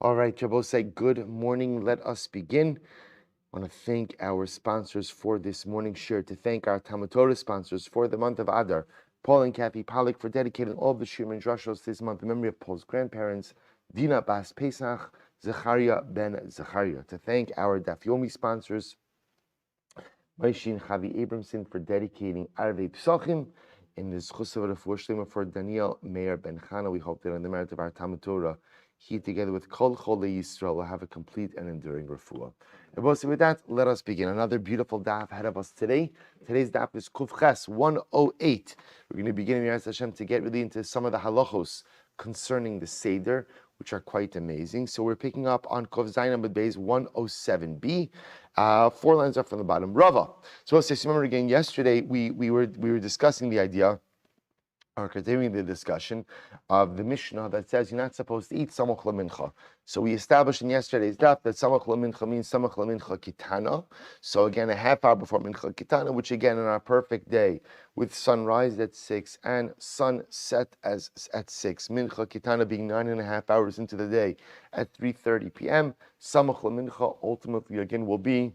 All right, Jabos say good morning. Let us begin. I want to thank our sponsors for this morning share, to thank our Talmud Torah sponsors for the month of Adar, Paul and Kathy Pollack, for dedicating all of the Shir and Drashos this month in memory of Paul's grandparents, Dina Bas Pesach, Zechariah ben Zechariah. To thank our Daf Yomi sponsors, Moshe and Chavi Abramson, for dedicating Arvei Pesachim, and the Zchus Shlema for Daniel Meir Ben Chana. We hope that on the merit of our Talmud Torah, he, together with Kol Cholei Yisrael, will have a complete and enduring refuah. And with that, let us begin. Another beautiful daf ahead of us today. Today's daf is Kuf Ches 108. We're going to begin in Yirtzeh Hashem to get really into some of the halachos concerning the Seder, which are quite amazing. So we're picking up on Kuf Zayin Amud Beis 107b. 4 lines up from the bottom. Rava. So let's just remember again, yesterday we were discussing the idea, or continuing the discussion of the Mishnah that says you're not supposed to eat samach lamincha. So we established in yesterday's daf that samach lamincha means samach lamincha kitana. So again, a half hour before mincha kitana, which again on our perfect day with sunrise at 6 and sunset at 6, mincha kitana being 9.5 hours into the day at 3:30 p.m. Samach lamincha ultimately again will be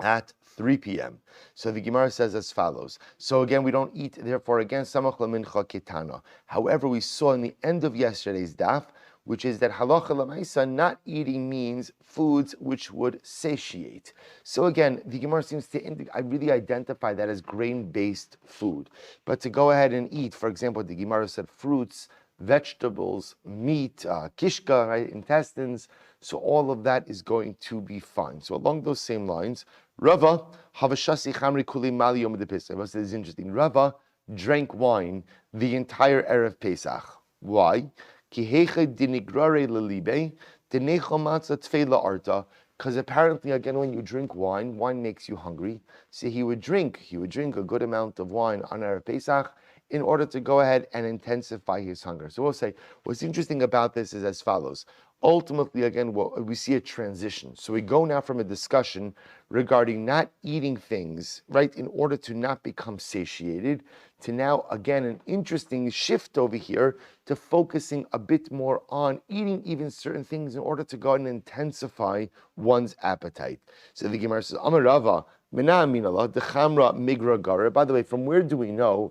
at 3 p.m. So the Gemara says as follows. So again, we don't eat, therefore, again, samach lamincha ketana. However, we saw in the end of yesterday's daf, which is that halacha lamaisa, not eating means foods which would satiate. So again, the Gemara seems to really identify that as grain-based food. But to go ahead and eat, for example, the Gemara said fruits, vegetables, meat, kishka, right, intestines. So all of that is going to be fine. So along those same lines, Rava, havashasi chamri kuli mali yom Pesach. This is interesting. Rava drank wine the entire Erev Pesach. Why? Because apparently, again, when you drink wine, wine makes you hungry. So he would drink a good amount of wine on Erev Pesach in order to go ahead and intensify his hunger. So we'll say, what's interesting about this is as follows. Ultimately, again, we see a transition. So we go now from a discussion regarding not eating things, right, in order to not become satiated, to now, again, an interesting shift over here to focusing a bit more on eating even certain things in order to go and intensify one's appetite. So the Gemara says, Amar Rava, by the way, from where do we know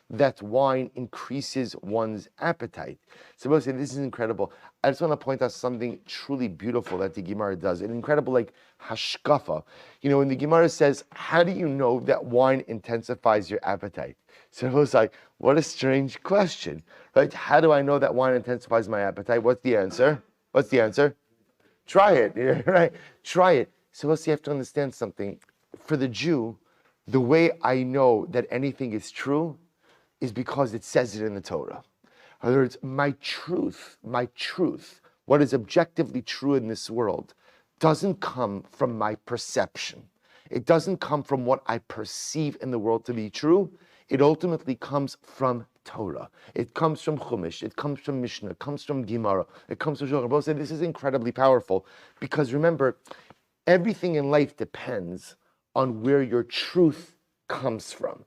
that wine increases one's appetite? So we'll say this is incredible. I just want to point out something truly beautiful that the Gemara does. An incredible hashkafa. When the Gemara says, how do you know that wine intensifies your appetite? So it was like, what a strange question, right? How do I know that wine intensifies my appetite? What's the answer? Try it, right? Try it. So you have to understand something. For the Jew, the way I know that anything is true is because it says it in the Torah. In other words, my truth, what is objectively true in this world, doesn't come from my perception. It doesn't come from what I perceive in the world to be true. It ultimately comes from Torah. It comes from Chumash. It comes from Mishnah. It comes from Gemara. It comes from Shulchan Aruch. This is incredibly powerful because remember, everything in life depends on where your truth comes from,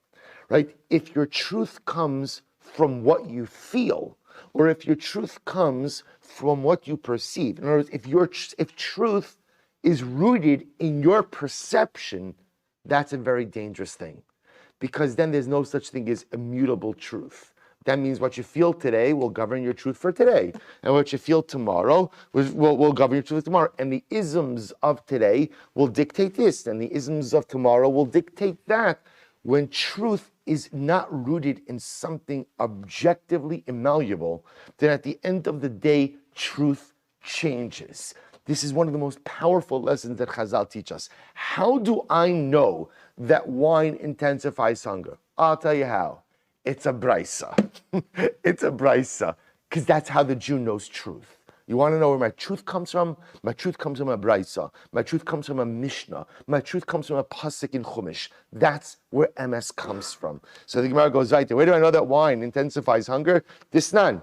right? If your truth comes from what you feel, or if your truth comes from what you perceive, in other words, if truth is rooted in your perception, that's a very dangerous thing, because then there's no such thing as immutable truth. That means what you feel today will govern your truth for today. And what you feel tomorrow will govern your truth tomorrow. And the isms of today will dictate this, and the isms of tomorrow will dictate that. When truth is not rooted in something objectively immalleable, then at the end of the day, truth changes. This is one of the most powerful lessons that Chazal teach us. How do I know that wine intensifies hunger? I'll tell you how. It's a brisa. It's a brisa. Because that's how the Jew knows truth. You want to know where my truth comes from? My truth comes from a brisa. My truth comes from a mishnah. My truth comes from a pasuk in Chumash. That's where MS comes from. So the Gemara goes right there. Where do I know that wine intensifies hunger? This none.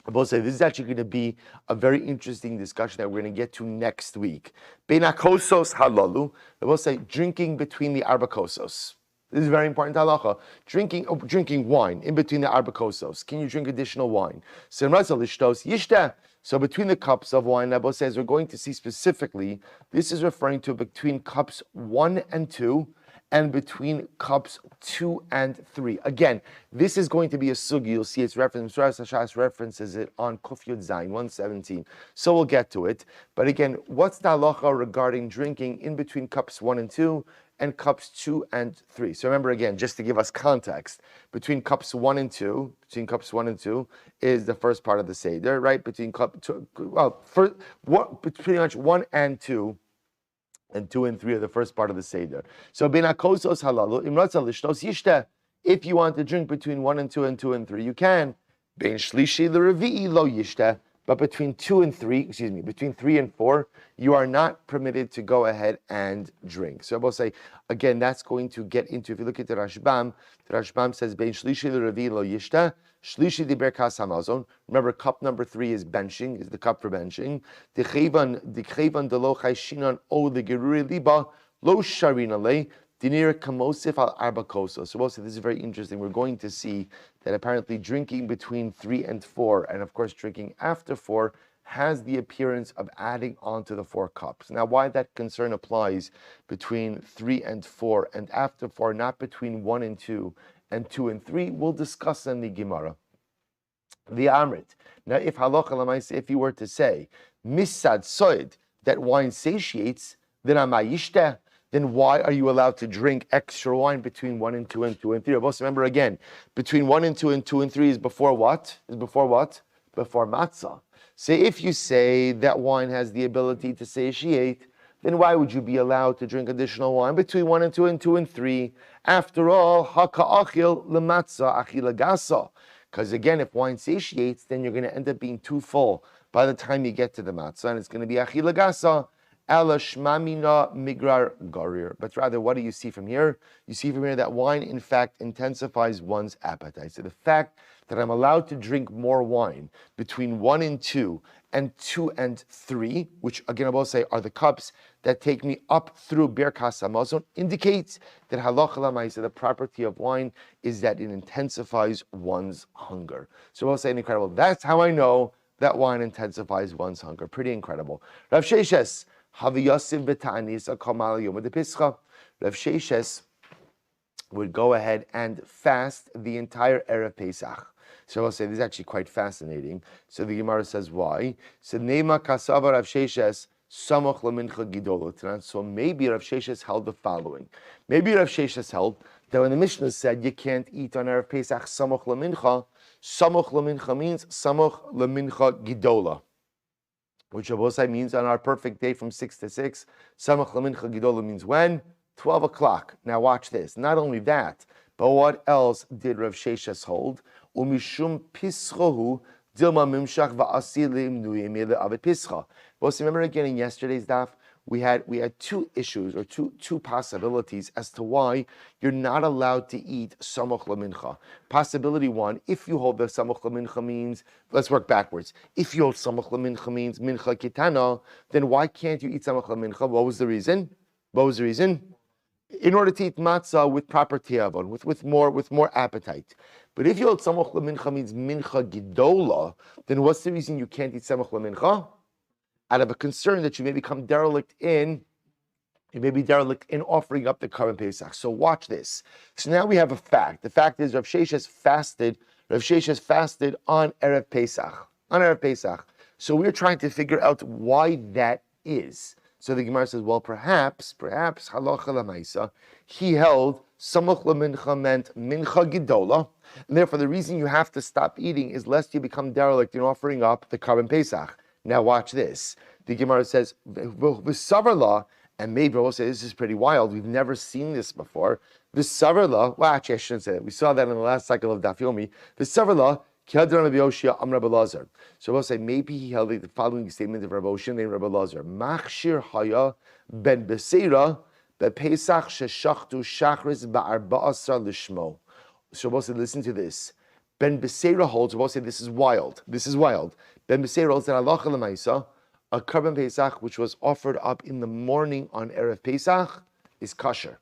I will say this is actually going to be a very interesting discussion that we're going to get to next week. Beinakosos halalu. I will say drinking between the arba kosos. This is very important halacha. Drinking wine in between the arba kosos. Can you drink additional wine? So So between the cups of wine, Nebo says we're going to see specifically, this is referring to between cups 1 and 2, and between cups 2 and 3. Again, this is going to be a sugi. You'll see its reference. Rav Sashas references it on Kuf Yud Zayin 117. So we'll get to it. But again, what's the halacha regarding drinking in between cups 1 and 2 and cups 2 and 3? So remember again, just to give us context, between cups 1 and 2 is the first part of the seder, right? Between pretty much 1 and 2. And 2 and 3 are the first part of the Seder. So, if you want to drink between 1 and 2 and 2 and 3, you can. But between 2 and 3, between 3 and 4, you are not permitted to go ahead and drink. So I will say, again, that's going to get into, if you look at the Rashbam says, Bein Shlishi l'Revi lo yishta, Shlishi diber kas hamazon. Remember, cup number 3 is benching, is the cup for benching. Dichevan de lo chayshinan o the geruri liba, lo sharina le, dinir kamosif al arba koso. So also, this is very interesting. We're going to see that apparently drinking between 3 and 4, and of course drinking after 4, has the appearance of adding on to the 4 cups. Now, why that concern applies between 3 and 4 and after 4, not between 1 and 2 and 2 and 3, we'll discuss in the Gemara. The Amrit. Now, if halacha l'maisa, if you were to say, misad soid, that wine satiates, then amayishte, then why are you allowed to drink extra wine between 1 and 2 and 2 and 3? Also, remember again, between 1 and 2 and 2 and 3 is before what? Before matzah. So if you say that wine has the ability to satiate, then why would you be allowed to drink additional wine between 1 and 2 and 2 and 3? After all, haka achil lematzah achila gasa. Because again, if wine satiates, then you're going to end up being too full by the time you get to the matzah, and it's going to be achila gasa. Ela shmamina migrar garir. But rather, what do you see from here? You see from here that wine, in fact, intensifies one's appetite. So the fact that I'm allowed to drink more wine between 1 and 2 and 2 and 3, which again I will say are the cups that take me up through Birkas Hamazon, indicates that halacha l'maisa, the property of wine is that it intensifies one's hunger. So we'll say incredible. That's how I know that wine intensifies one's hunger. Pretty incredible. Rav Sheshes, Haviyasiv b'ta'anis akamal yom pescha. Rav Sheshes would go ahead and fast the entire Erev Pesach. So I'll say this is actually quite fascinating. So the Gemara says why. So Neima kasava Rav Sheshes samoch lemincha gidolotan. So maybe Rav Sheshes held the following. Maybe Rav Sheshes held that when the Mishnah said you can't eat on Erev Pesach samoch lemincha means samoch lemincha gidola, which Abosai means on our perfect day from 6 to 6. Samach Lamincha Gidola means when? 12 o'clock. Now watch this. Not only that, but what else did Rav Sheshes hold? Umishum pischohu dilma mimshach va'asilim nuyim avet pischa. But remember again in yesterday's daf, we had 2 issues or two possibilities as to why you're not allowed to eat samach lamincha. Possibility 1, if you hold the samach lamincha means, let's work backwards. If you hold samach lamincha means mincha kitana, then why can't you eat samach lamincha? What was the reason? In order to eat matzah with proper te'avon, with more appetite. But if you hold samach lamincha means mincha gidola, then what's the reason you can't eat samach lamincha? Out of a concern that you may become derelict in offering up the Karban Pesach. So watch this. So now we have a fact. The fact is Rav Sheshes fasted on Erev Pesach. So we're trying to figure out why that is. So the Gemara says, well, perhaps, halacha l'maisa, he held samach lemincha meant mincha gidola, and therefore the reason you have to stop eating is lest you become derelict in offering up the Karban Pesach. Now watch this. The Gemara says, "V'savarla," and maybe we'll say this is pretty wild. We've never seen this before. V'savarla. Well, actually, I shouldn't say that. We saw that in the last cycle of Daf Yomi. V'savarla. So we'll say maybe he held the following statement of Rabbi Oshia named Rabbi Lazar. Machshir haya ben beseira bepesach sheshachtu shachris ba'arba'asar lishmo. So we'll say, listen to this. Ben Beseira holds, we'll say this is wild. Ben Beseira holds that halacha l'maisa, a Karban Pesach which was offered up in the morning on Erev Pesach is kosher.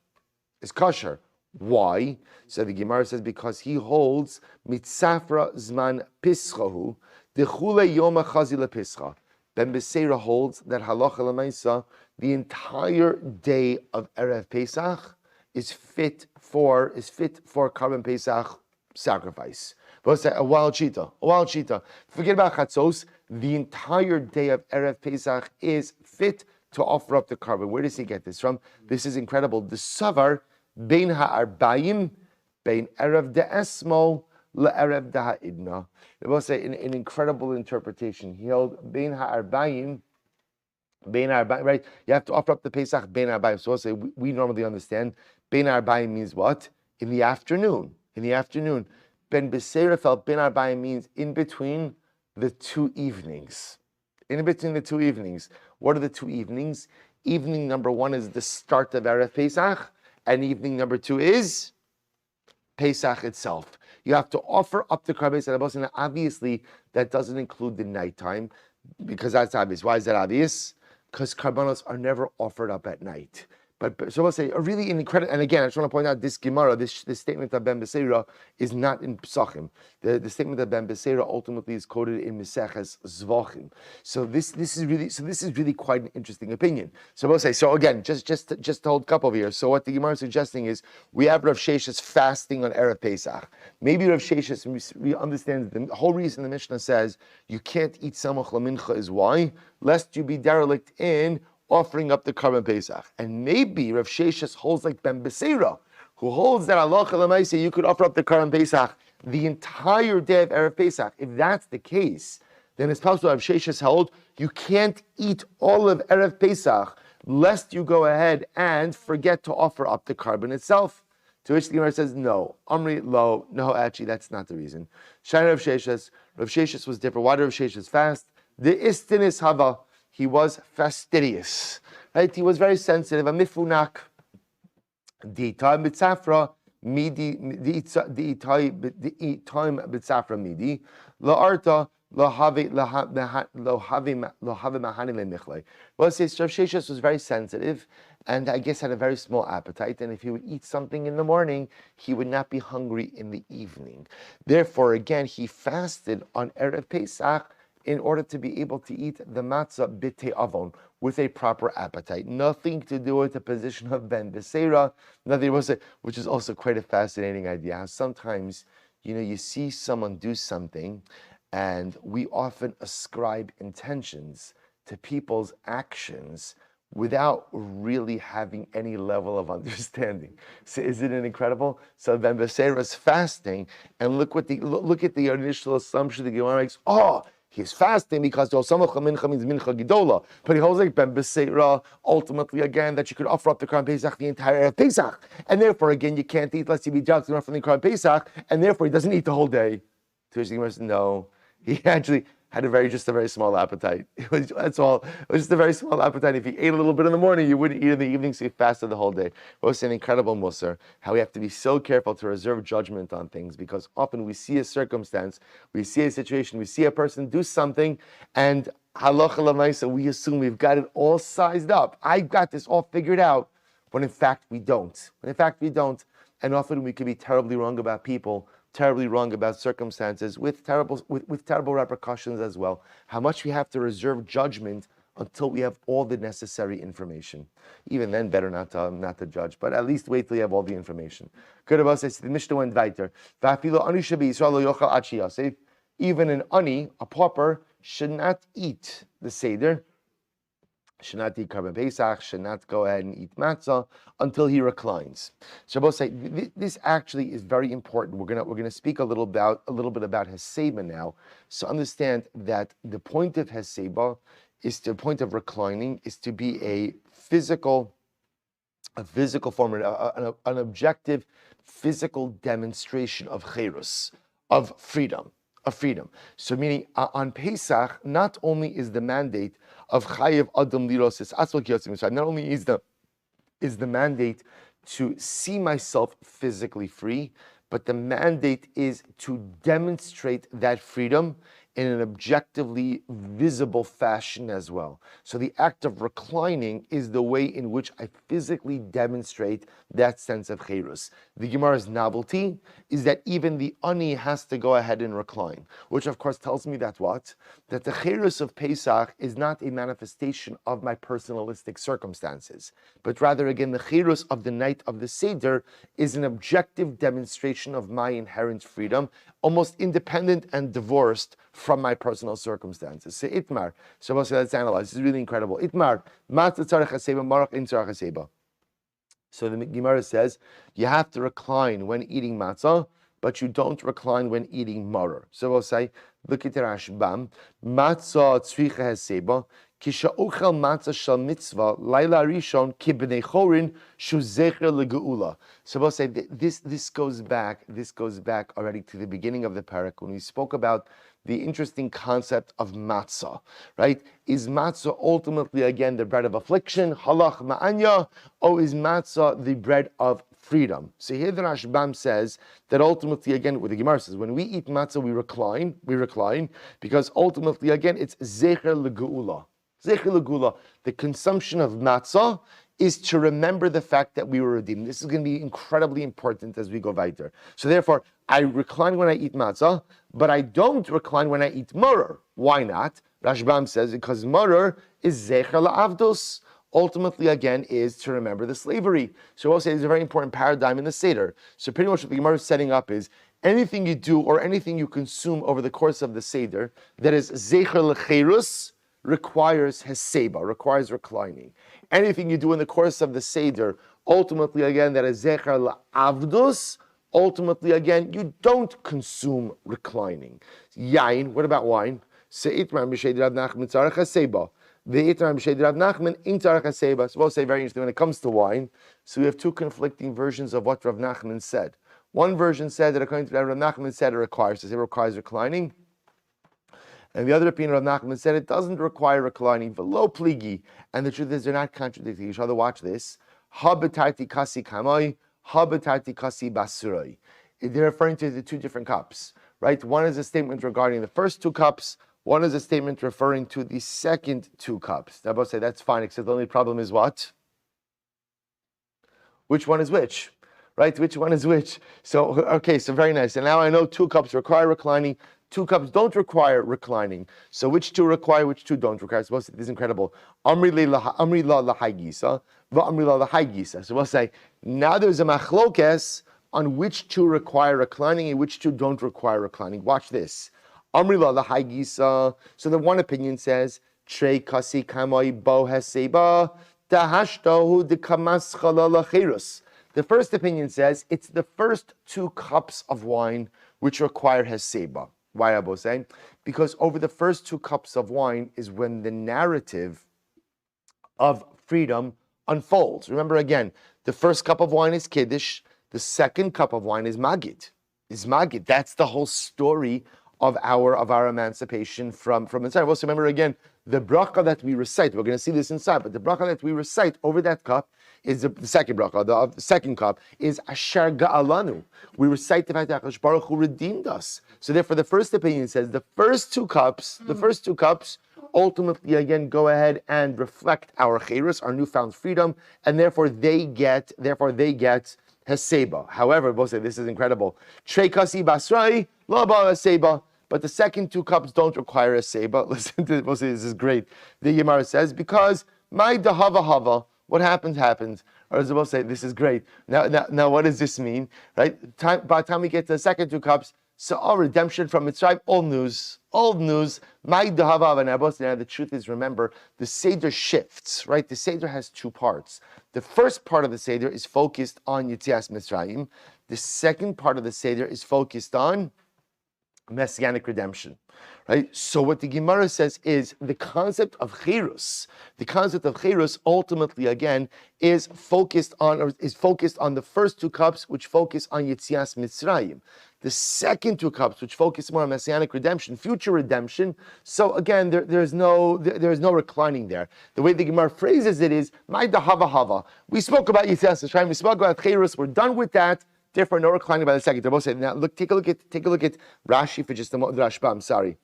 Why? So the Gemara says because he holds mitzafra zman pischahu Dechule Yom Chazi LePescha. Ben Beseira holds that halacha l'maisa, the entire day of Erev Pesach is fit for Karban Pesach sacrifice. But say a wild cheetah. Forget about chatzos. The entire day of Erev Pesach is fit to offer up the carbon. Where does he get this from? This is incredible. The savar bein ha'arbayim bein Erev de'esmo le'erev da'idna. It will say an incredible interpretation. He held bein ha'arbayim. Right? You have to offer up the Pesach bein ha'arbayim. So we'll say we normally understand bein ha'arbayim means what? In the afternoon. Ben Beseira felt ben ha'arbayim means in between the two evenings. What are the two evenings? Evening number one is the start of Erev Pesach, and evening number two is Pesach itself. You have to offer up the Karban Pesach, and obviously that doesn't include the nighttime, because that's obvious. Why is that obvious? Because Karbanos are never offered up at night. But so I'll say a really incredible, and again, I just want to point out this Gemara, this statement of Ben Beseira is not in Pesachim. The statement of Ben Beseira ultimately is quoted in Meseches Zvachim. So this is really quite an interesting opinion. So we'll say, so again, just to hold cup over here. So what the Gemara is suggesting is we have Rav Sheshes fasting on Erev Pesach. Maybe Rav Sheshes we understand the whole reason the Mishnah says you can't eat Samach LaMincha is why, lest you be derelict in offering up the Karban Pesach. And maybe Rav Sheshes holds like Ben Beseira, who holds that Allah Lamaisa, you could offer up the Karban Pesach the entire day of Erev Pesach. If that's the case, then it's possible Rav Sheshes held you can't eat all of Erev Pesach lest you go ahead and forget to offer up the Karban itself. To which the Gemara says, no. Amri lo, no, actually that's not the reason. Shai Rav Sheshes was different. Why did Rav Sheshes fast? The istinis hava. He was fastidious, right? He was very sensitive. A mifunak, the time bitzafra midi, the time bitzafra midi, la arta lo have mahani lemichle. Well, it says Rav Sheshes was very sensitive, and I guess had a very small appetite. And if he would eat something in the morning, he would not be hungry in the evening. Therefore, again, he fasted on Erev Pesach in order to be able to eat the matzah b'tei avon with a proper appetite. Nothing to do with the position of Ben Beseira, which is also quite a fascinating idea. How sometimes, you see someone do something, and we often ascribe intentions to people's actions without really having any level of understanding. So isn't it incredible? So Ben Beseira is fasting, and look at the initial assumption the Gemara makes. He's fasting because Samach Mincha means Mincha Gidola. But he holds like Ben Beseira, ultimately again, that you could offer up the Karban Pesach the entire Pesach. And therefore, again, you can't eat lest you be judged from the Karban Pesach, and therefore he doesn't eat the whole day. To which the Gemara says, no, he actually had just a very small appetite. That's all. It was just a very small appetite. If he ate a little bit in the morning, you wouldn't eat in the evening, so he fasted the whole day. Well, it's an incredible musar, how we have to be so careful to reserve judgment on things, because often we see a circumstance, we see a situation, we see a person do something, and halacha l'maisa, we assume we've got it all sized up. I've got this all figured out, when in fact we don't. And often we can be terribly wrong about people, terribly wrong about circumstances, with terrible repercussions as well. How much we have to reserve judgment until we have all the necessary information. Even then, better not to judge, but at least wait till you have all the information. Good about says the Mishnah went weiter. Even an ani, a pauper, should not eat the seder. Should not eat Karban Pesach, should not go ahead and eat matzah until he reclines. So both say this actually is very important. We're gonna speak a little bit about Heseba now. So understand that the point of Heseba is the point of reclining is to be a physical form, an objective physical demonstration of cherus, of freedom. So meaning on Pesach, not only is the mandate of chayev adam lirosis asval kiyotzim, not only is the mandate to see myself physically free, but the mandate is to demonstrate that freedom in an objectively visible fashion as well. So the act of reclining is the way in which I physically demonstrate that sense of cherus. The Gemara's novelty is that even the ani has to go ahead and recline, which of course tells me that what? That the cherus of Pesach is not a manifestation of my personalistic circumstances, but rather again the cherus of the night of the Seder is an objective demonstration of my inherent freedom, almost independent and divorced from my personal circumstances. So Itmar, so let's analyze. This is really incredible. Itmar, matzah tzarech haseba, marach in tzarech haseba. So the Gemara says you have to recline when eating matzah, but you don't recline when eating maror. So we'll say, look at the Rashbam, matzah tzricha haseba, kisha ochel matzah shal mitzvah, laila rishon ki b'nei chorin shu zecher legeula. So we'll say this goes back already to the beginning of the parak when we spoke about the interesting concept of matzah, right? Is matzah ultimately, again, the bread of affliction, halach ma'anya, or is matzah the bread of freedom? So here the Rashbam says that ultimately, again, what the Gemara says, when we eat matzah, we recline, because ultimately, again, it's zecher legeula. Zecher legeula, the consumption of matzah is to remember the fact that we were redeemed. This is going to be incredibly important as we go weiter. So therefore, I recline when I eat matzah, but I don't recline when I eat maror. Why not? Rashbam says because maror is zecher la'avdos. Ultimately, again, is to remember the slavery. So we'll say it's a very important paradigm in the Seder. So pretty much what the Gemara is setting up is anything you do or anything you consume over the course of the Seder that is zecher lecherus requires heseba, requires reclining. Anything you do in the course of the Seder, ultimately, again, that is zecher la'avdos, ultimately, again, you don't consume reclining. Yain, what about wine? Se'itram b'shed Rav Nachman tzarech haseba. Ve'itram b'shed Rav Nachman in tzarech haseba. So we'll say very interesting when it comes to wine. So we have two conflicting versions of what Rav Nachman said. One version said that according to Rav Nachman said it requires reclining. And the other opinion of Nachman said it doesn't require reclining, v'lo pligi. And the truth is they're not contradicting each other. Watch this. Ha b'tarti kasi kamoi, ha b'tarti kasi basuroi. They're referring to the two different cups, right? One is a statement regarding the first two cups. One is a statement referring to the second two cups. Now, both say that's fine, except the only problem is what? Which one is which? Right? Which one is which? So, okay, so very nice. And now I know two cups require reclining. Two cups don't require reclining. So which two require, which two don't require? So this is incredible. Amri la lahaygisa, v'amri la lahaygisa. So we'll say, now there's a machlokes on which two require reclining and which two don't require reclining. Watch this. Amri la lahaygisa. So the one opinion says, Trei kasi kamoi bo heseba, tahashtohu de kamaschala lacherus. The first opinion says, it's the first two cups of wine which require heseba. Why Abba saying? Because over the first two cups of wine is when the narrative of freedom unfolds. Remember again, the first cup of wine is Kiddush, the second cup of wine is Magid. That's the whole story of our emancipation from inside. Also remember again, the bracha that we recite, we're going to see this inside, but the bracha that we recite over that cup is the second bracha. The second cup is Asher Ga'alanu. We recite the fact that HaKadosh Baruch Hu redeemed us. So therefore, the first opinion says the first two cups ultimately again go ahead and reflect our cherus, our newfound freedom, and therefore they get heseba. However, both say this is incredible. Trei kasi basrai lo ba heseba. But the second two cups don't require a seba. Listen to this. This is great. The Gemara says, because my dahava hava, what happens. Or as I say, this is great. Now, what does this mean? Right? By the time we get to the second two cups, so our redemption from Mitzrayim, old news. My dahava hava. Now, the truth is, remember, the Seder shifts, right? The Seder has two parts. The first part of the Seder is focused on Yetzias Mitzrayim. The second part of the Seder is focused on Messianic redemption, right? So what the Gemara says is the concept of cherus. The concept of cherus ultimately again is focused on the first two cups, which focus on Yetzias Mitzrayim. The second two cups, which focus more on Messianic redemption, future redemption. So again, there's no reclining there. The way the Gemara phrases it is, "My dahava hava." We spoke about Yetzias Mitzrayim. We spoke about cherus. We're done with that. Therefore, no reclining by the second. They're both saying, now take a look at Rashi for just a moment. Rashba, I'm sorry.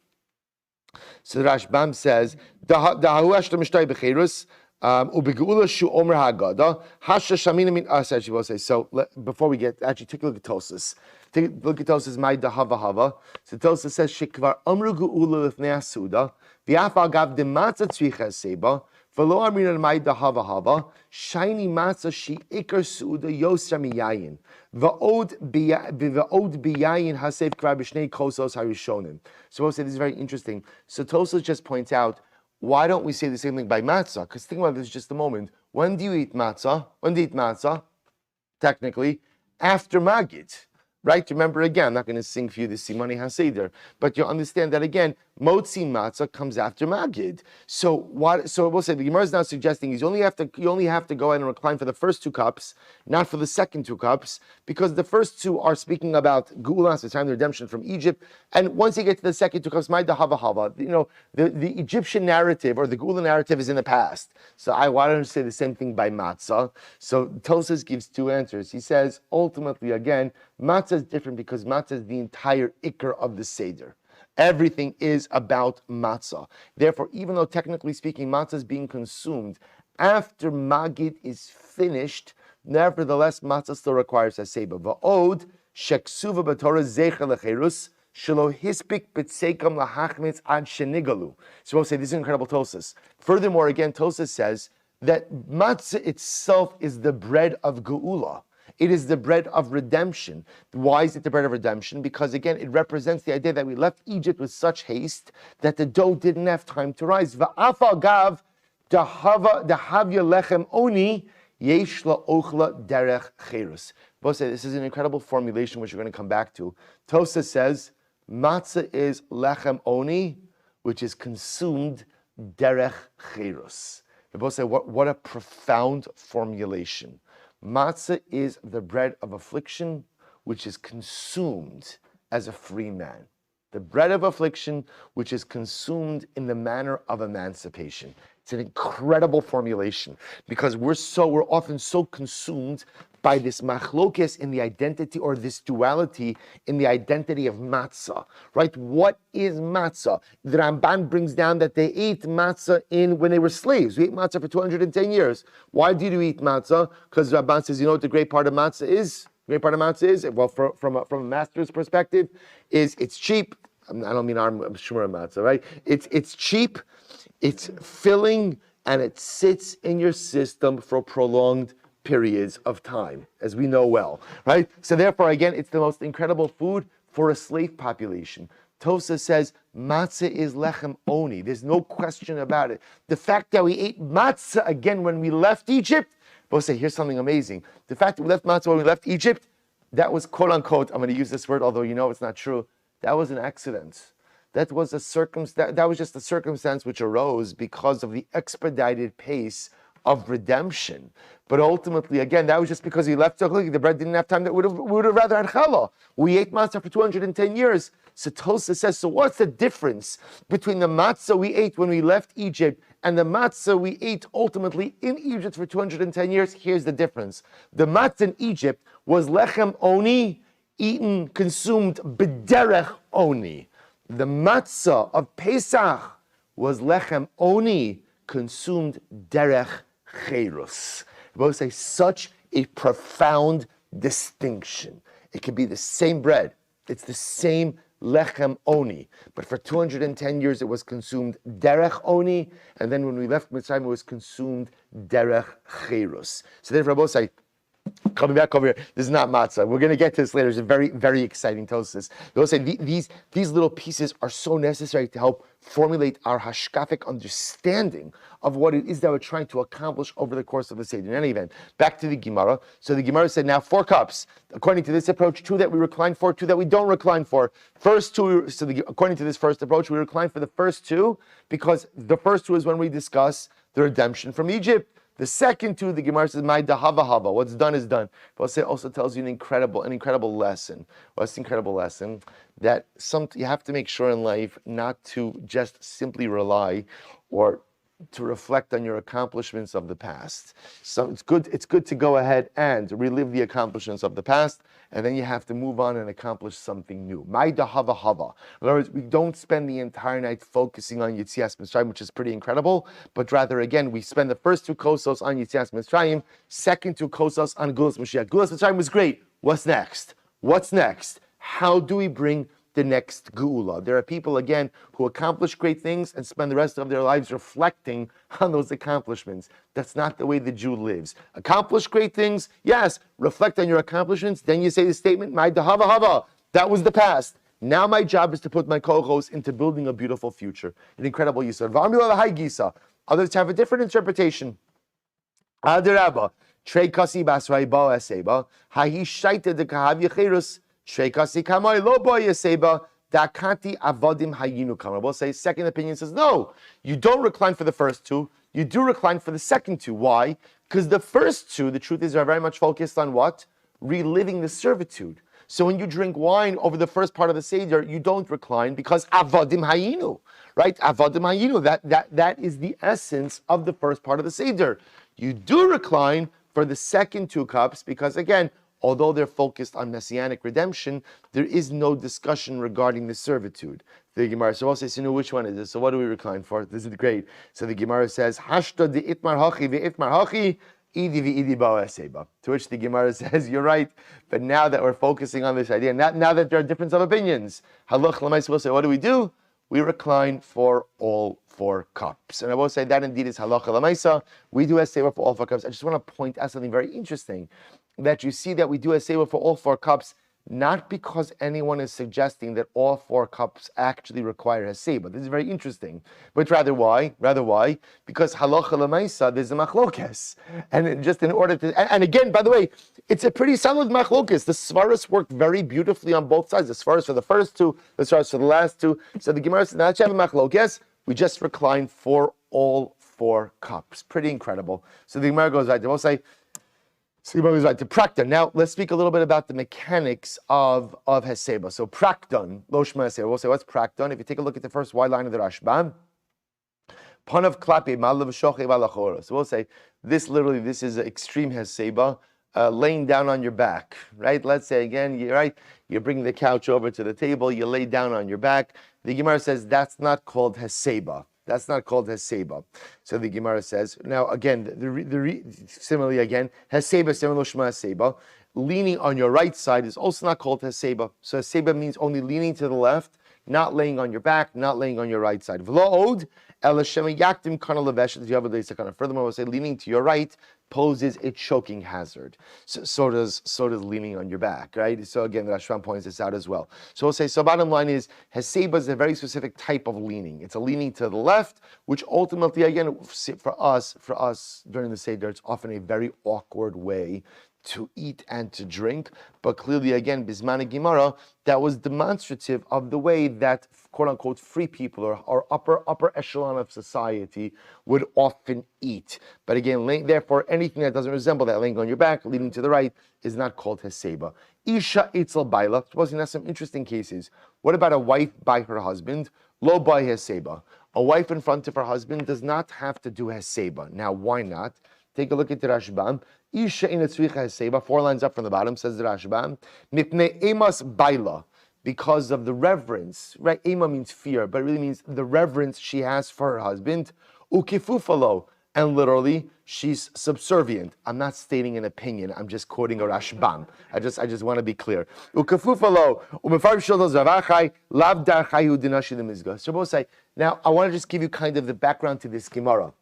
So the Rashbam says, "Dahu ashtam mishtay becherus ubegeula shu omer haggadah hasha shamina min." Actually, we'll say so. Before we get take a look at Tosas. Take a look at Tosas. My dahava hava. So Tosas says shekvar amru geula lifnei asuda v'af agav dematza tzricha seba. V'lo amrin my dahava hava shiny matzah she ikar suda yosra miyayin v'od biyayin hasef kvar b'shnei kosos harishonim. So we'll say this is very interesting. So Tosas just points out, why don't we say the same thing by matzah? Because think about this just a moment. When do you eat matzah? When do you eat matzah? Technically, after Magid. Right? Remember again, I'm not going to sing for you the Simani HaSeder, but you understand that again, Motzi Matzah comes after Magid. So what? So we'll say the Gemara is now suggesting is you only have to go ahead and recline for the first 2 cups, not for the second 2 cups, because the first 2 are speaking about Geulas, the time of the redemption from Egypt, and once you get to the second 2 cups, Maida Hava Hava, the Egyptian narrative or the Geula narrative is in the past. So why don't you say the same thing by Matzah? So Tosas gives 2 answers. He says ultimately again, matzah is different because matzah is the entire ikr of the Seder. Everything is about matzah. Therefore, even though technically speaking, matzah is being consumed after Magid is finished, nevertheless, matzah still requires a seba. Va'od sheksuva b'torah zecher lecherus shelo hispik b'tseikam lahachmitz ad shenigalu. So we'll say this is incredible Tosas. Furthermore, again, Tosas says that matzah itself is the bread of geula. It is the bread of redemption. Why is it the bread of redemption? Because again, it represents the idea that we left Egypt with such haste that the dough didn't have time to rise. Va'afa gav dahavya lechem oni yesh la'ochla derech cherus. Both say this is an incredible formulation which we're going to come back to. Tosa says matzah is lechem oni, which is consumed derech cherus. They both say what a profound formulation. Matzah is the bread of affliction, which is consumed as a free man. The bread of affliction, which is consumed in the manner of emancipation. It's an incredible formulation because we're often so consumed by this machlokes in the identity, or this duality in the identity of matzah, right? What is matzah? The Ramban brings down that they ate matzah when they were slaves. We ate matzah for 210 years. Why did you eat matzah? Because the Ramban says, you know what the great part of matzah is? The great part of matzah is, well, from a master's perspective, is it's cheap. I don't mean our Shemura matzah, right? It's cheap, it's filling, and it sits in your system for prolonged periods of time, as we know well, right? So therefore, again, it's the most incredible food for a slave population. Tosa says matzah is lechem oni. There's no question about it. The fact that we ate matzah again when we left Egypt, we'll say, here's something amazing. The fact that we left matzah when we left Egypt, that was quote unquote, I'm going to use this word, although you know it's not true, that was an accident. That was that was just a circumstance which arose because of the expedited pace of redemption. But ultimately, again, that was just because he left the bread didn't have time. That we would have rather had challah. We ate matzah for 210 years. So Tosa says, so what's the difference between the matzah we ate when we left Egypt and the matzah we ate ultimately in Egypt for 210 years? Here's the difference. The matzah in Egypt was lechem oni, eaten, consumed b'derech oni. The matzah of Pesach was lechem oni, consumed derech cherus. Both say such a profound distinction. It can be the same bread. It's the same lechem oni. But for 210 years it was consumed derech oni, and then when we left Mitzrayim it was consumed derech cherus. So therefore both say, coming back over here, this is not matzah. We're going to get to this later. It's a very, very exciting tosis. They'll say these little pieces are so necessary to help formulate our hashkafic understanding of what it is that we're trying to accomplish over the course of the Seder. In any event, back to the Gemara. So the Gemara said, now 4 cups. According to this approach, 2 that we recline for, 2 that we don't recline for. First 2, according to this first approach, we recline for the first 2 because the first 2 is when we discuss the redemption from Egypt. The second 2, the Gemara says, "My dahava hava." What's done is done. But it also tells you an incredible lesson. What's the incredible lesson? That you have to make sure in life not to just simply rely or to reflect on your accomplishments of the past. So it's good to go ahead and relive the accomplishments of the past, and then you have to move on and accomplish something new. Maida hava hava. In other words, we don't spend the entire night focusing on Yitzias Mitzrayim, which is pretty incredible, but rather, again, we spend the first 2 kosos on Yitzias Mitzrayim, second 2 kosos on Gulas Mashiach. Gulas Mitzrayim was great. What's next? What's next? How do we bring the next geula? There are people, again, who accomplish great things and spend the rest of their lives reflecting on those accomplishments. That's not the way the Jew lives. Accomplish great things, yes. Reflect on your accomplishments. Then you say the statement, "My dahava hava." That was the past. Now my job is to put my kohos into building a beautiful future. An incredible yisod. Others have a different interpretation. Adarabba, trei kasi basrai ba eseba, hahi shaita de kahav yecherus. Shreikasi kamai lo boy yeseba dakanti avodim hayinu kamar. We'll say second opinion says no. You don't recline for the first 2. You do recline for the second 2. Why? Because the first 2, the truth is, are very much focused on what? Reliving the servitude. So when you drink wine over the first part of the seder, you don't recline because avodim hayinu, right? Avodim hayinu. That is the essence of the first part of the seder. You do recline for the second 2 cups because, again, although they're focused on messianic redemption, there is no discussion regarding the servitude. The Gemara, so we'll say, so which one is this? So what do we recline for? This is great. So the Gemara says, Hashta de itmar hachi ve'itmar hachi, idi ve'idi ba'aseba. To which the Gemara says, you're right, but now that we're focusing on this idea, now that there are difference of opinions, halach l'mais will say, what do? We recline for all 4 cups. And I will say that indeed is halacha l'maisa. We do a seva for all 4 cups. I just want to point out something very interesting, that you see that we do a seva for all 4 cups, not because anyone is suggesting that all 4 cups actually require a seva. This is very interesting. But rather why? Because halacha l'maisa, there's a machlokes. And just in order to, and again, by the way, it's a pretty solid machlokes. The svaras work very beautifully on both sides. The svaras for the first 2, the svaras for the last 2. So the Gemara says, not to have a machlokes, we just recline for all 4 cups. Pretty incredible. So the Gemara goes right. We'll say, so goes right to Prakton. Now, let's speak a little bit about the mechanics of Heseba. So Prakton, Lo Shema Heseba. We'll say, what's Prakton? If you take a look at the first wide line of the Rashbam, Panav Klapi, Malav Shoche Valachora. So we'll say, this is an extreme Heseba, laying down on your back, right? Let's say again, you're bringing the couch over to the table, you lay down on your back. The Gemara says that's not called Heseba. That's not called Heseba. So the Gemara says, now again, similarly again, Heseba, similar Shema Heseba, leaning on your right side is also not called Heseba. So Heseba means only leaning to the left, not laying on your back, not laying on your right side. V'lo od, furthermore, we'll say leaning to your right poses a choking hazard. So does leaning on your back, right? So again, the Rashbam points this out as well. So we'll say, so bottom line is, Heseba is a very specific type of leaning. It's a leaning to the left, which ultimately, again, for us during the Seder, it's often a very awkward way to eat and to drink, but clearly, again, Bismana Gemara, that was demonstrative of the way that quote-unquote free people or upper echelon of society would often eat. But again, therefore, anything that doesn't resemble that, laying on your back, leaning to the right, is not called Heseba. Isha Eitzel Baila, supposing that's some interesting cases. What about a wife by her husband? Lo by Heseba. A wife in front of her husband does not have to do Heseba. Now, why not? Take a look at the Rashbam. Isha in Etzricha Heseba, 4 lines up from the bottom, says the Rashbam. Mipnei emas baila, because of the reverence, right? Ema means fear, but it really means the reverence she has for her husband. Ukifufalo, and literally, she's subservient. I'm not stating an opinion. I'm just quoting a Rashbam. I just want to be clear. Ukifufalo, umefar shildos zavachai, lav dar chayu dinashi lemizga. So both say, now I want to just give you kind of the background to this Gemara.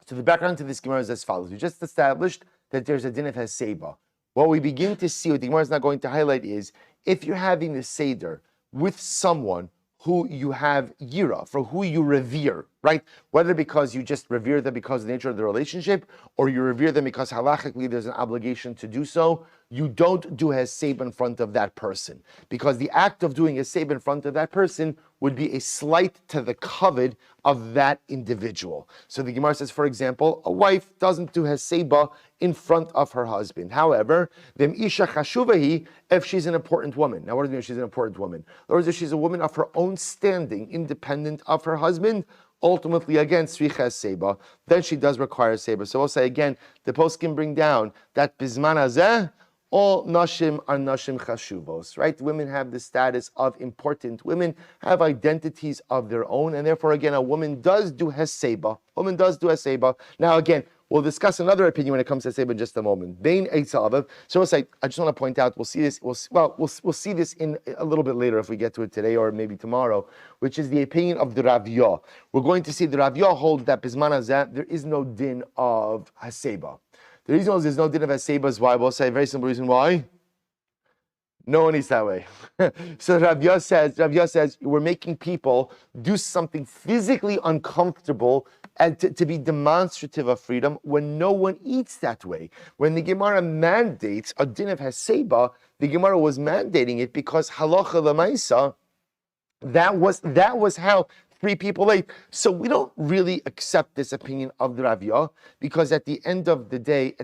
So the background to this Gemara is as follows. We just established that there's a din of Heseba. What we begin to see, what the Gemara is not going to highlight, is if you're having the Seder with someone who you have yira, for who you revere, right? Whether because you just revere them because of the nature of the relationship, or you revere them because halachically there's an obligation to do so, you don't do Heseba in front of that person. Because the act of doing Heseba in front of that person would be a slight to the kavod of that individual. So the Gemara says, for example, a wife doesn't do Heseba in front of her husband. However, them isha chashuvahi, if she's an important woman. Now, what does it mean if she's an important woman? In other words, if she's a woman of her own standing, independent of her husband, ultimately again tzricha seba. Then she does require seba. So we'll say again, the poskim bring down that bizman hazeh, all nashim are nashim chashuvos, right? Women have the status of important. Women have identities of their own, and therefore, again, a woman does do heseba. Woman does do heseba. Now, again, we'll discuss another opinion when it comes to heseba in just a moment. Bein eitzav. So we'll say, I just want to point out, we'll see this. We'll see this in a little bit later if we get to it today or maybe tomorrow, which is the opinion of the Rav Yah. We're going to see the Rav Yah holds that bisman hazeh there is no din of heseba. The reason is there's no din of heseba is why. We'll say a very simple reason why. No one is that way. So Rav Yah says, we're making people do something physically uncomfortable and to be demonstrative of freedom when no one eats that way. When the Gemara mandates a din of heseba, the Gemara was mandating it because halacha l'maisa, that was how 3 people ate. So we don't really accept this opinion of the Rav Yah because at the end of the day,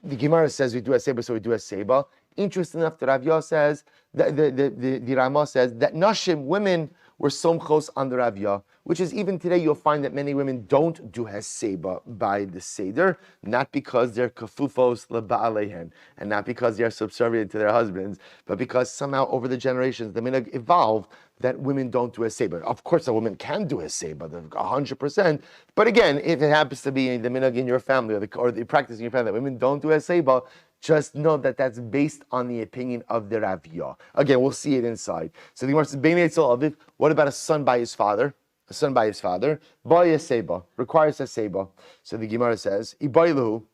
the Gemara says we do a seba, so we do a seba. Interesting enough, the Rav Yah says, the Rama says that nashim, women, were somchos on the Rav Yah, which is even today you'll find that many women don't do heseba by the Seder, not because they're kafufos leba'alehen, and not because they're subservient to their husbands, but because somehow over the generations the minhag evolved that women don't do heseba. Of course, a woman can do heseba, 100%. But again, if it happens to be the minhag in your family or the practice in your family that women don't do heseba, just know that that's based on the opinion of the Rav Yah. Again, we'll see it inside. So the Gemara says, Bein Eitzel Aviv, what about a son by his father? A son by his father. Ba Yeseba, requires a seba. So the Gemara says, Ibailahu.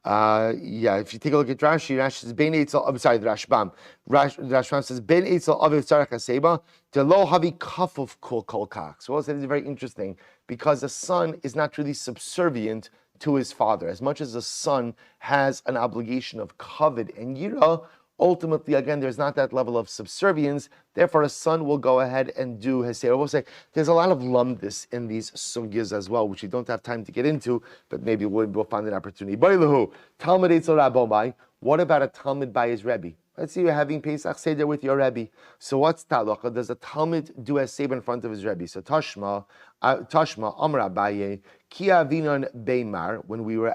If you take a look at Rashi says, Bein Eitzel, the Rashbam. Rashbam says, Bein Eitzel Aviv tzarech haseba, de lo havi kafuf kol kach. So we'll say this is very interesting, because a son is not really subservient to his father. As much as a son has an obligation of kavod and yira, ultimately, again, there's not that level of subservience. Therefore, a son will go ahead and do hesera. We'll say there's a lot of lumdis in these sugyas as well, which we don't have time to get into, but maybe we'll find an opportunity. Talmud eitzel rabomai. What about a Talmud by his Rebbe? Let's say you're having Pesach Seder with your Rebbe. So what's talacha? Does a Talmud do a Seder in front of his Rebbe? So Tashma, Amar Abaye, Ki Avinon Beimar, when we were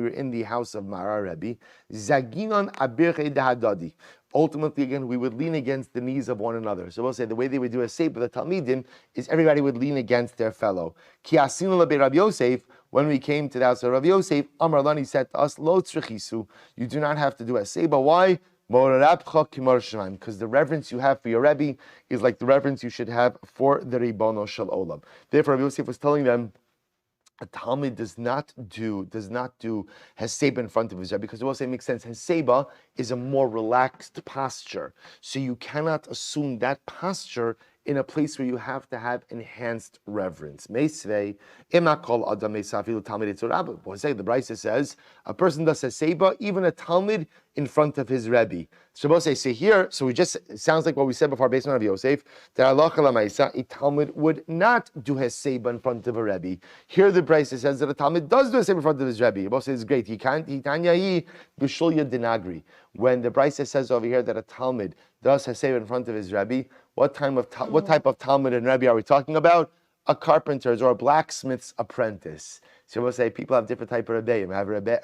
in the house of Mar, our Rebbe, Zaginon Abirche Dahadadi. Ultimately, again, we would lean against the knees of one another. So we'll say the way they would do a Seder, the Talmidim, is everybody would lean against their fellow. Ki Asinu Labe Rabbi Yosef, when we came to the house of Rabbi Yosef, Amar Lani said to us, Lo tzrichisu, you do not have to do a Seder. Why? Because the reverence you have for your Rebbe is like the reverence you should have for the Ribono Shel Olam. Therefore, Rabbi Yosef was telling them, a Talmud does not do Heseba in front of his Rebbe, because it also makes sense. Heseba is a more relaxed posture, so you cannot assume that posture in a place where you have to have enhanced reverence. Meisvei imakol adam meisafilu Talmud etzorab. The Brisa says a person does Heseba, even a Talmud in front of his Rebbe. Shabbos say here, so it sounds like what we said before based on Rav Yosef, that halacha l'maisa, a Talmud would not do Heseba in front of a Rebbe. Here the Brisa says that a Talmud does do Heseba in front of his Rebbe. Shabbos says great. He can't. Hitanyahi b'shulya dinagri. When the Brisa says over here that a Talmud does Heseba in front of his Rebbe, what type of Talmud and Rebbe are we talking about? A carpenter's or a blacksmith's apprentice. So we'll say people have different type of rebbeim. I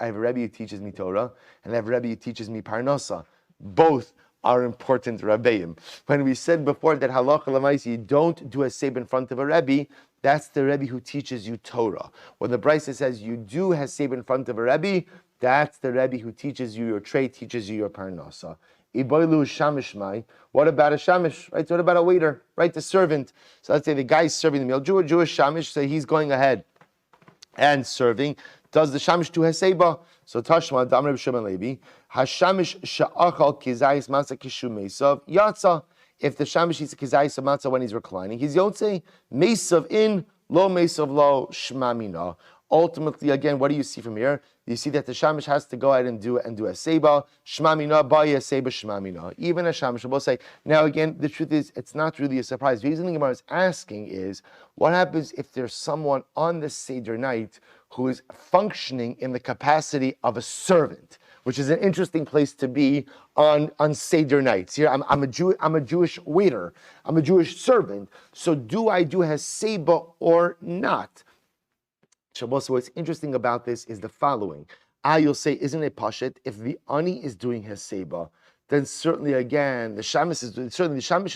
have a rebbe who teaches me Torah, and I have a rebbe who teaches me Parnasa. Both are important rebbeim. When we said before that halacha l'maisa, you don't do a seba in front of a rebbe, that's the rebbe who teaches you Torah. When the Brisa says you do a seba in front of a rebbe, that's the rebbe who teaches you your trade, teaches you your Parnasa. Iboilu shamishmai. What about a shamish? Right? So what about a waiter? Right? The servant. So let's say the guy's serving the meal. Jewish shamish, so he's going ahead and serving. Does the shamish do heseba? So Tashma Damar B'Shimon Levi Hashamish Sha'achal Kizayis Matzah Kishu Mesav Yatza. If the shamish eats a kizayis matzah when he's reclining, he's yotze mesav in lo mesav lo shmamina. Ultimately, again, what do you see from here? You see that the shamish has to go ahead and do a seba, shmamina, baya seba shmamina. Even a shamish will say. Now, again, the truth is, it's not really a surprise. The reason the Gemara is asking is, what happens if there's someone on the Seder night who is functioning in the capacity of a servant? which is an interesting place to be on Seder nights. Here, I'm a Jewish waiter. I'm a Jewish servant. So do I do Heseba or not? Shabbos, what's interesting about this is the following. You'll say, isn't it pashit? If the ani is doing Heseba, then certainly again the shamish is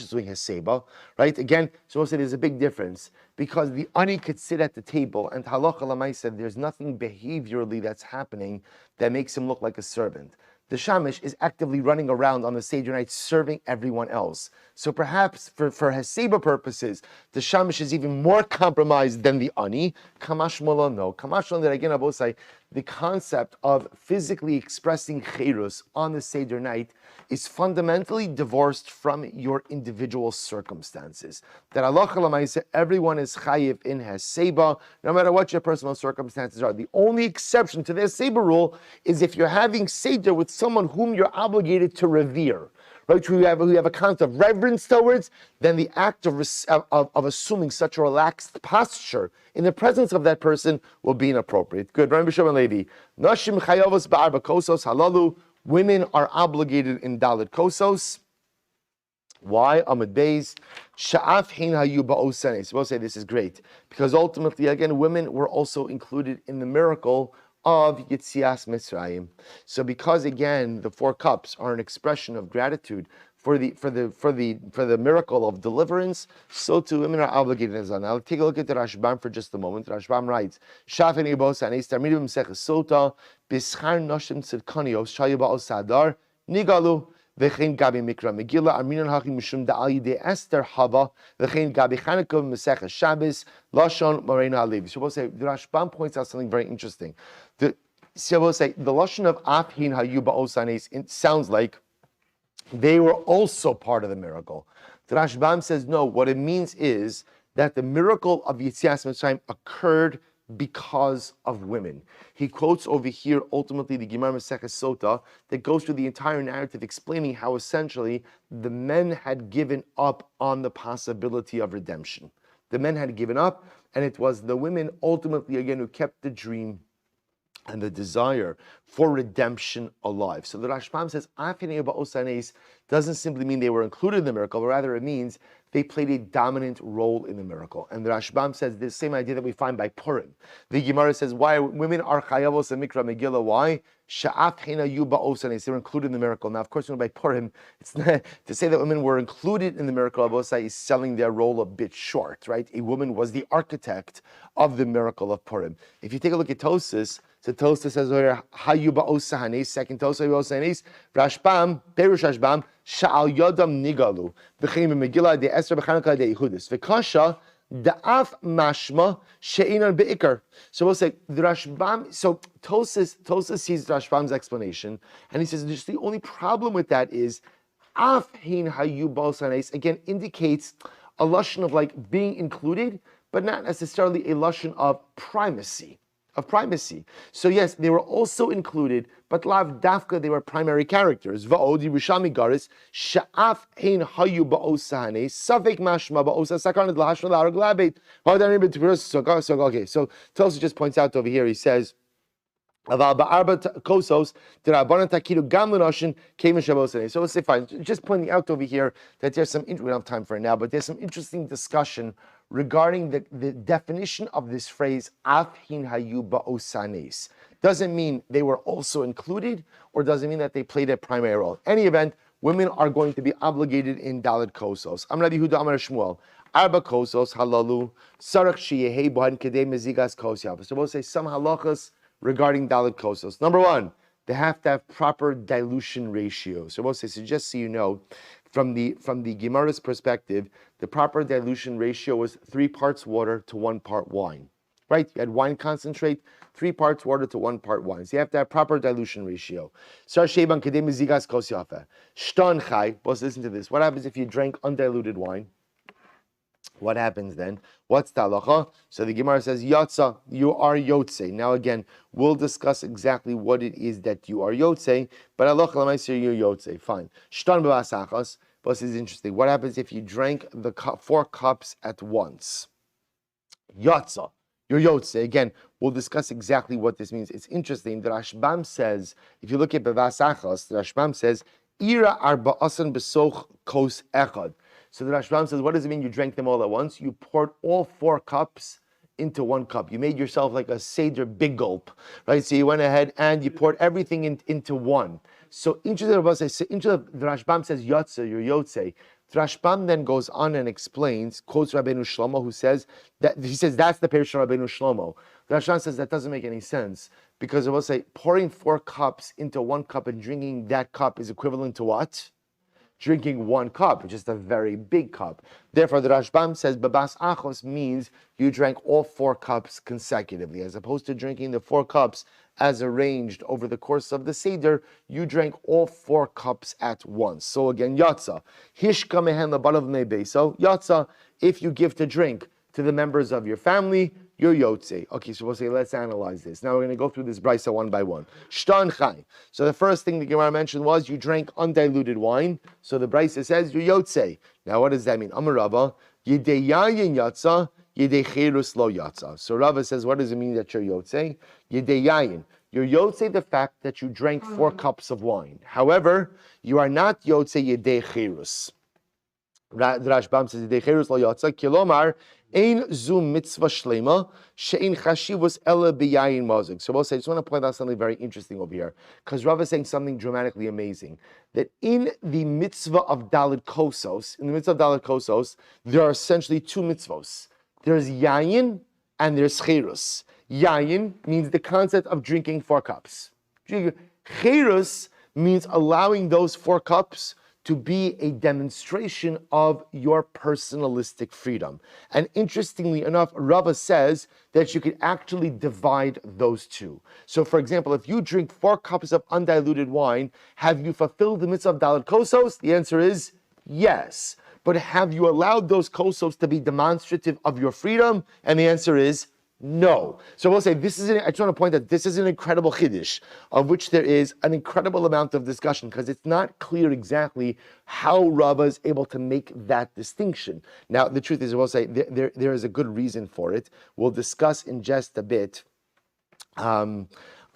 doing Heseba, right? Again, so we'll say there's a big difference because the ani could sit at the table and halacha l'maaseh there's nothing behaviorally that's happening that makes him look like a servant. The shamish is actively running around on the Seder night serving everyone else. So perhaps for Heseba purposes, the shamish is even more compromised than the ani. Kamash mola, no. Kamash mola, that again, Abosai, the concept of physically expressing cherus on the Seder night is fundamentally divorced from your individual circumstances. That halacha l'maaseh, everyone is chayiv in Heseba, no matter what your personal circumstances are. The only exception to the Heseba rule is if you're having Seder with someone whom you're obligated to revere. Right, we have a concept of reverence towards, then the act of assuming such a relaxed posture in the presence of that person will be inappropriate. Good. Rabbi Shimon Levi. Nashim chayavos ba'arba kosos halalu. Women are obligated in dalet kosos. Why? Amud Beis. Sha'af hin hayu ba'osenes. We'll say this is great because ultimately, again, women were also included in the miracle of Yitzias Mitzrayim. So because again the 4 cups are an expression of gratitude for the miracle of deliverance, so too women are obligated as well. Now take a look at the Rashbam for just a moment. Rashbam writes, Shafin Ibos and Estar Midim Sota Bishar Noshim Tzidkanios Shayaba Osadar Nigalu V'chein Gabi Mikra Megillah Arminon Hachim Mishum Da'al Yidei Esther Hava V'chein Gabi Chanukah Mesech Shabbos Lashon Morena Alevi. So we'll say the Rashbam points out something very interesting. So we'll say the lashon of Afhin Hayu Ba'osanes, it sounds like they were also part of the miracle. The Rashbam says no. What it means is that the miracle of Yitzias Mitzrayim occurred because of women. He quotes over here ultimately the Gemara Masechah Sota that goes through the entire narrative explaining how essentially the men had given up on the possibility of redemption. The men had given up, and it was the women ultimately again who kept the dream and the desire for redemption alive. So the Rashbam says, Afinei ba'osanes doesn't simply mean they were included in the miracle, but rather it means they played a dominant role in the miracle. And the Rashbam says the same idea that we find by Purim. The Gemara says, why women are chayavos and mikra megillah? Why? Sha'af hena yu ba'osanes. They were included in the miracle. Now, of course, by Purim, it's not, to say that women were included in the miracle of Osai is selling their role a bit short, right? A woman was the architect of the miracle of Purim. If you take a look at Tosas, so Tosas says here, Hayu ba'osahanes, second Tosas ba'osahanes, Rashbam, Perush Rashbam, Sha'al Yodam Nigalu, V'chein Megillah de Esther B'chanukah de Yehudis, V'kasha, Da'af Mashma, She'inan Be'ikar. So we'll say, the Rashbam, so Tosas sees the Rashbam's explanation, and he says, just the only problem with that is, Af Hin Hayu ba'osahanes, again, indicates a lashon of like being included, but not necessarily a lashon of primacy. So yes, they were also included, but lav dafka, they were primary characters. Va'od Yerushalmi Garis, sha'af hein hayu ba'osahane, safek mashma ba'osa sakarnat lahashna la'arag labeit. Okay, so Tosa just points out over here, he says, so let's say fine. Just pointing out over here that there's some, we don't have time for it now, but there's some interesting discussion regarding the definition of this phrase, Afhin Hayu Ba'osanes. Doesn't mean they were also included, or doesn't mean that they played a primary role. In any event, women are going to be obligated in Dalet Kosos. Amar Yehuda Amar Shmuel, Arba Kosos Halalu, Sarach Sheyehei Bohan Kedei Mezigas Kosyav. So we'll say some halachas regarding Dalet Kosos. Number one, they have to have proper dilution ratio. So we'll say, so just so you know, from the Gemara's perspective, the proper dilution ratio was 3 parts water to 1 part wine. Right? You had wine concentrate, 3 parts water to 1 part wine. So you have to have proper dilution ratio. Sar Sheban Kedem Zigas Kosyafa. Shton Chai, boss, listen to this. What happens if you drank undiluted wine? What happens then? What's the halacha? So the Gemara says, Yatsa, you are Yotze. Now again, we'll discuss exactly what it is that you are Yotze, but halacha l'maaseh you're Yotze. Fine. Shtan b'asachas, but this is interesting. What happens if you drank the 4 cups at once? Yatsa, you're Yotze. Again, we'll discuss exactly what this means. It's interesting. The Rashbam says, if you look at Bevas Achos, the Rashbam says, Ira arba'asan besoch kos echad. So the Rashbam says, what does it mean you drank them all at once? You poured all 4 cups into 1 cup. You made yourself like a Seder big gulp, right? So you went ahead and you poured everything into one. So the Rashbam says, Yotze, you're Yotze. The Rashbam then goes on and explains, quotes Rabbeinu Shlomo, who says, that's the Parish of Rabbeinu Shlomo. The Rashbam says that doesn't make any sense, because it will say pouring 4 cups into 1 cup and drinking that cup is equivalent to what? Drinking 1 cup, which is a very big cup. Therefore, the Rashbam says, Babas Achos means you drank all 4 cups consecutively, as opposed to drinking the 4 cups as arranged over the course of the Seder, you drank all 4 cups at once. So again, Yatza. Hishka mehen labarav mebeso. Yatza, if you give to drink to the members of your family, you're Yotze. Okay, so we'll say, let's analyze this. Now we're going to go through this brisa one by one. Shtan Chai. So the first thing the Gemara mentioned was you drank undiluted wine. So the brisa says you're Yotze. Now what does that mean? Amar Rava, Yidei yayin yatza, Yidei cherus lo yatza. So Rava says, what does it mean that you're Yotze? Yidei yayin. You're Yotze the fact that you drank 4 cups of wine. However, you are not Yotze Yidei cherus. The Rashbam says, Yidei cherus lo yatza, kilomar, Ein zu mitzvah shlema she'in chashivus ela b'yayin mazig. So we'll say, I just want to point out something very interesting over here, because Rav is saying something dramatically amazing. That in the mitzvah of Daled Kosos, there are essentially 2 mitzvos. There's yayin and there's cherus. Yayin means the concept of drinking 4 cups. Cherus means allowing those 4 cups to be a demonstration of your personalistic freedom. And interestingly enough, Rava says that you could actually divide those 2. So for example, if you drink 4 cups of undiluted wine, have you fulfilled the mitzvah of Daled Kosos? The answer is yes. But have you allowed those kosos to be demonstrative of your freedom? And the answer is no. So we'll say I just want to point out this is an incredible chiddush, of which there is an incredible amount of discussion, because it's not clear exactly how Rava is able to make that distinction. Now, the truth is, we'll say there is a good reason for it. We'll discuss in just a bit. All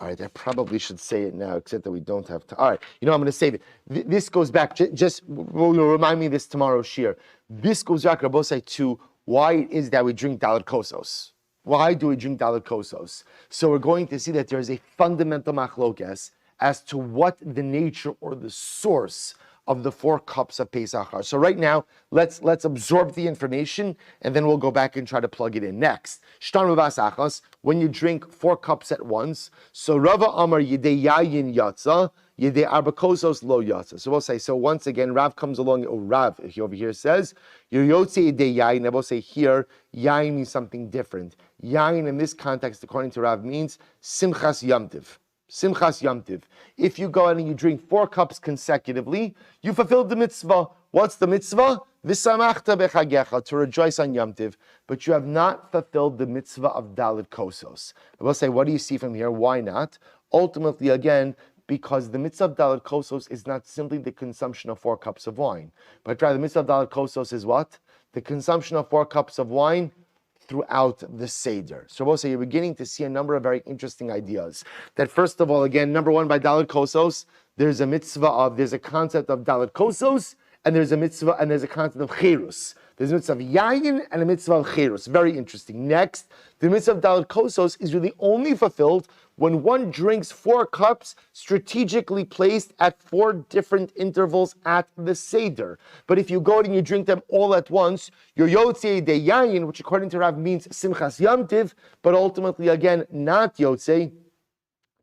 right, I probably should say it now, except that we don't have time. All right, I'm going to save it. This goes back, just will remind me this tomorrow, Shir. This goes back, Rabbosai, to why it is that we drink Daled Kosos. Why do we drink Daled Kosos? So we're going to see that there is a fundamental machlokes as to what the nature or the source of the 4 cups of Pesach are. So right now, let's absorb the information, and then we'll go back and try to plug it in. Next, Shtan Ravas Achas, when you drink 4 cups at once, so Rava Amar Yidei Yayin Yatza, Yidei Arba Kosos Lo Yatza. So we'll say, so once again, Rav comes along, Rav he over here says, Yer Yotze Yidei Yayin, and we'll say here, Yayin means something different. Yayin in this context, according to Rav, means Simchas Yamtiv. Simchas Yamtiv. If you go out and you drink 4 cups consecutively, you fulfilled the mitzvah. What's the mitzvah? V'samachta bechagecha, to rejoice on Yamtiv. But you have not fulfilled the mitzvah of Daled Kosos. I will say, what do you see from here? Why not? Ultimately, again, because the mitzvah of Daled Kosos is not simply the consumption of 4 cups of wine, but rather the mitzvah of Daled Kosos is what? The consumption of 4 cups of wine throughout the Seder. So we'll say you're beginning to see a number of very interesting ideas. That first of all, again, number one, by Daled Kosos, there's a concept of Daled Kosos, and there's a mitzvah, and there's a concept of Cherus. There's a mitzvah of Yayin and a mitzvah of Cherus. Very interesting. Next, the mitzvah of Daled Kosos is really only fulfilled when one drinks 4 cups strategically placed at 4 different intervals at the Seder. But if you go and you drink them all at once, your Yotzei de Yayin, which according to Rav means Simchas Yamtiv, but ultimately again not Yotzei,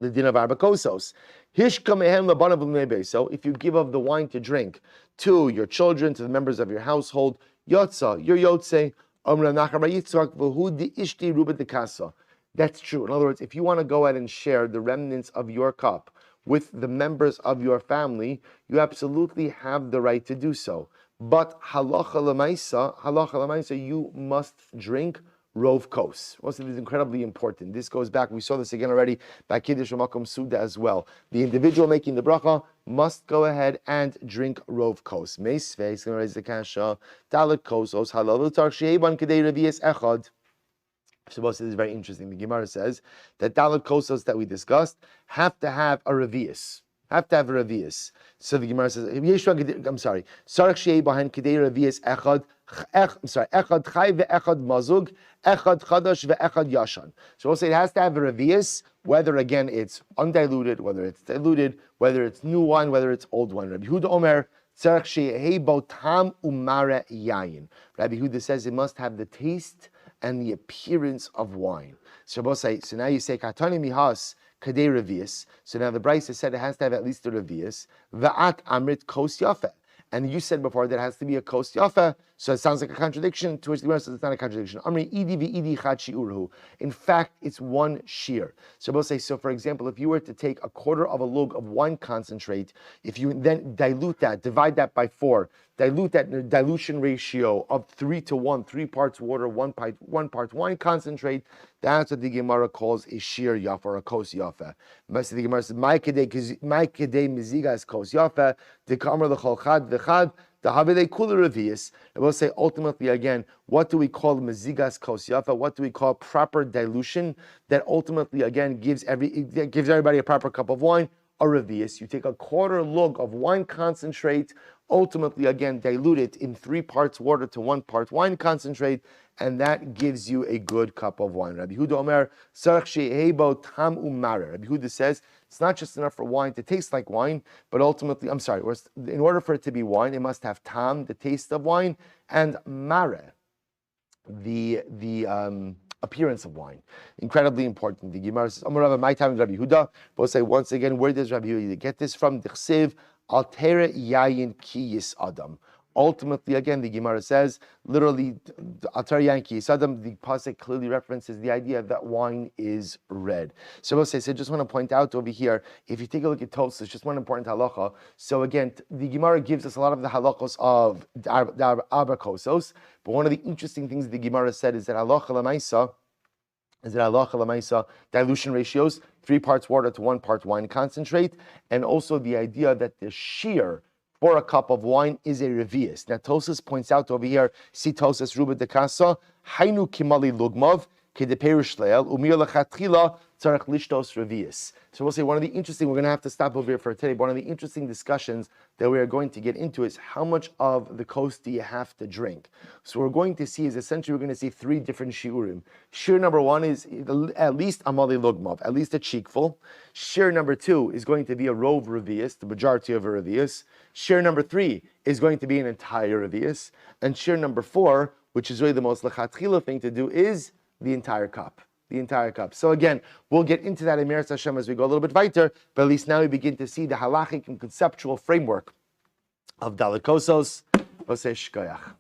the din of Arba Kosos. So if you give of the wine to drink to your children, to the members of your household, Yotza, your Yotzei, that's true. In other words, if you want to go ahead and share the remnants of your cup with the members of your family, you absolutely have the right to do so. But halacha l'maisa, you must drink Rov Kos. Most of this is incredibly important. This goes back, we saw this again already by Kiddush Makom Suda as well. The individual making the bracha must go ahead and drink Rov Kos. Meisvei is going to raise the kasha. Daled Kosos halal l'tar she'eban kedei revi'es echad. Shabbos is very interesting. The Gemara says that Dalet Kosos that we discussed have to have a revius. Have to have a revius. So the Gemara says, I'm sorry. Sarach shei behind kedei revius echad. Echad chai ve'echad mazug, echad chadash ve'echad yashan. So we'll say it has to have a revius, whether again it's undiluted, whether it's diluted, whether it's new wine, whether it's old wine. Rabbi Yehuda Omer, tzarach shei bo tam umare yayin. Rabbi Yehuda says it must have the taste and the appearance of wine. So now you say katani mihas kadei revius. So now the Brisa said it has to have at least a revius. Va'at amrit kos yafe. And you said before that it has to be a kos yafe. So it sounds like a contradiction. To which the Gemara says it's not a contradiction. Amri idi v'idi chad shi'urhu. In fact, it's one shear. So we'll say, so for example, if you were to take a quarter of a lug of wine concentrate, if you then dilute that, divide that by 4, dilute that in a dilution ratio of 3 to 1, 3 parts water, 1 part wine concentrate, that's what the Gemara calls a shear yafa or a kos yafa. Most of the Gemara says, "My kedei mizigas kos yafa, the kamer l'chol chad v'chad, the havile kula revius." And we'll say ultimately again, what do we call mizigas kos yafa? What do we call proper dilution that ultimately again gives everybody a proper cup of wine? A revius. You take a quarter lug of wine concentrate, ultimately again dilute it in 3 parts water to 1 part wine concentrate, and that gives you a good cup of wine. Rabbi Yehuda Omer, Sarach she'hebo tam umare. Rabbi Yehuda says it's not just enough for wine to taste like wine, but ultimately, in order for it to be wine, it must have tam, the taste of wine, and mare, the appearance of wine. Incredibly important. The Gemara says, Amar my time with Rabbi Yehuda. We'll say once again, where does Rabbi Yehuda get this from? D'chsev altere yayin ki yis adam. Ultimately, again, the Gemara says, literally, altere yayin ki yis adam, the pasuk clearly references the idea that wine is red. So we'll say, so I just want to point out over here, if you take a look at Tosfos, just one important halacha. So again, the Gemara gives us a lot of the halachos of the Arba Kosos, but one of the interesting things the Gemara said is that halacha l'maisa, dilution ratios, 3 parts water to 1 part wine concentrate, and also the idea that the shear for a cup of wine is a revius. Now Tosfos points out over here, see Tosfos Ruba de Casa, Hainu kimali lugmav, kedeperish leil, umir lachatchila, tzarech lishtos revius. So we'll say we're going to have to stop over here for today, but one of the interesting discussions that we are going to get into is how much of the kos do you have to drink? So what we're going to see is essentially we're going to see 3 different shiurim. Shiur number 1 is at least amali lugmav, at least a cheekful. Shiur number 2 is going to be a rove revius, the majority of a revius. Shiur number 3 is going to be an entire revius. And shiur number 4, which is really the most lechatchila thing to do, is the entire cup. The entire cup. So again, we'll get into that in Meretz Hashem as we go a little bit weiter, but at least now we begin to see the halachic and conceptual framework of Dalet Kosos. Oseh Shkoyach.